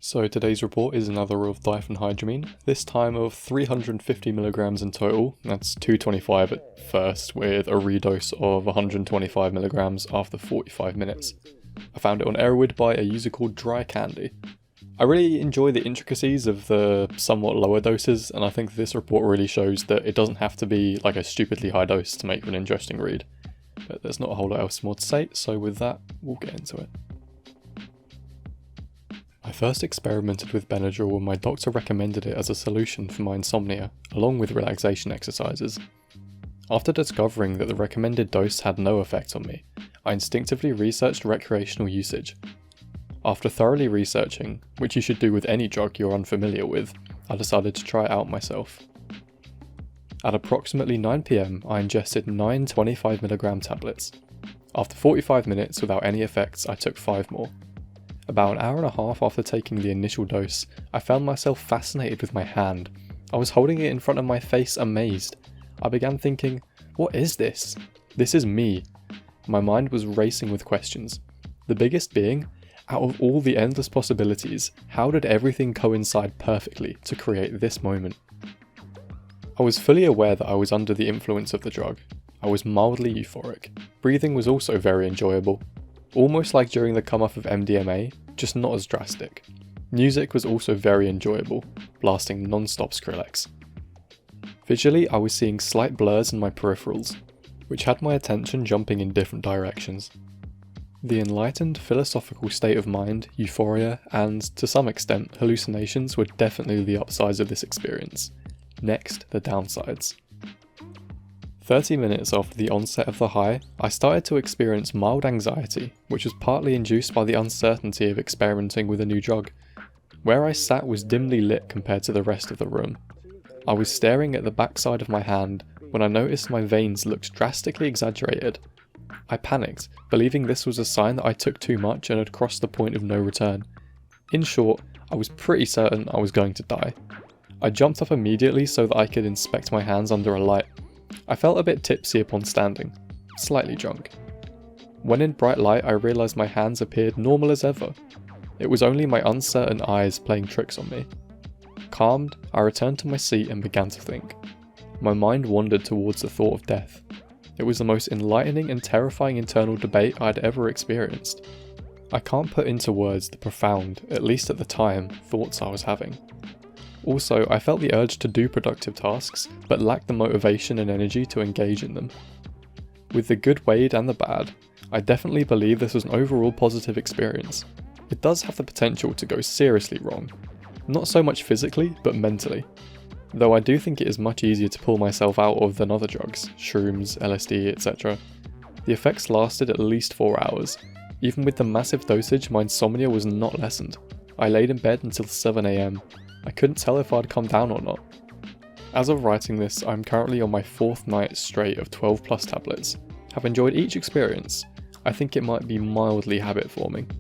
So today's report is another of diphenhydramine, this time of 350mg in total. That's 225 at first, with a redose of 125mg after 45 minutes. I found it on Erowid by a user called Dry Candy. I really enjoy the intricacies of the somewhat lower doses, and I think this report really shows that it doesn't have to be like a stupidly high dose to make for an interesting read. But there's not a whole lot else more to say, so with that, we'll get into it. I first experimented with Benadryl when my doctor recommended it as a solution for my insomnia, along with relaxation exercises. After discovering that the recommended dose had no effect on me, I instinctively researched recreational usage. After thoroughly researching, which you should do with any drug you're unfamiliar with, I decided to try it out myself. At approximately 9 PM, I ingested 9 25mg tablets. After 45 minutes without any effects, I took 5 more. About an hour and a half after taking the initial dose, I found myself fascinated with my hand. I was holding it in front of my face, amazed. I began thinking, what is this? This is me. My mind was racing with questions. The biggest being, out of all the endless possibilities, how did everything coincide perfectly to create this moment? I was fully aware that I was under the influence of the drug. I was mildly euphoric. Breathing was also very enjoyable. Almost like during the come-up of MDMA, just not as drastic. Music was also very enjoyable, blasting non-stop Skrillex. Visually, I was seeing slight blurs in my peripherals, which had my attention jumping in different directions. The enlightened, philosophical state of mind, euphoria, and, to some extent, hallucinations were definitely the upsides of this experience. Next, the downsides. 30 minutes after the onset of the high, I started to experience mild anxiety, which was partly induced by the uncertainty of experimenting with a new drug. Where I sat was dimly lit compared to the rest of the room. I was staring at the backside of my hand when I noticed my veins looked drastically exaggerated. I panicked, believing this was a sign that I took too much and had crossed the point of no return. In short, I was pretty certain I was going to die. I jumped up immediately so that I could inspect my hands under a light. I felt a bit tipsy upon standing, slightly drunk. When in bright light, I realised my hands appeared normal as ever. It was only my uncertain eyes playing tricks on me. Calmed, I returned to my seat and began to think. My mind wandered towards the thought of death. It was the most enlightening and terrifying internal debate I'd ever experienced. I can't put into words the profound, at least at the time, thoughts I was having. Also, I felt the urge to do productive tasks, but lacked the motivation and energy to engage in them. With the good weighed and the bad, I definitely believe this was an overall positive experience. It does have the potential to go seriously wrong. Not so much physically, but mentally. Though I do think it is much easier to pull myself out of than other drugs, shrooms, LSD, etc. The effects lasted at least 4 hours. Even with the massive dosage, my insomnia was not lessened. I laid in bed until 7 AM. I couldn't tell if I'd come down or not. As of writing this, I'm currently on my 4th night straight of 12 plus tablets. Have enjoyed each experience. I think it might be mildly habit forming.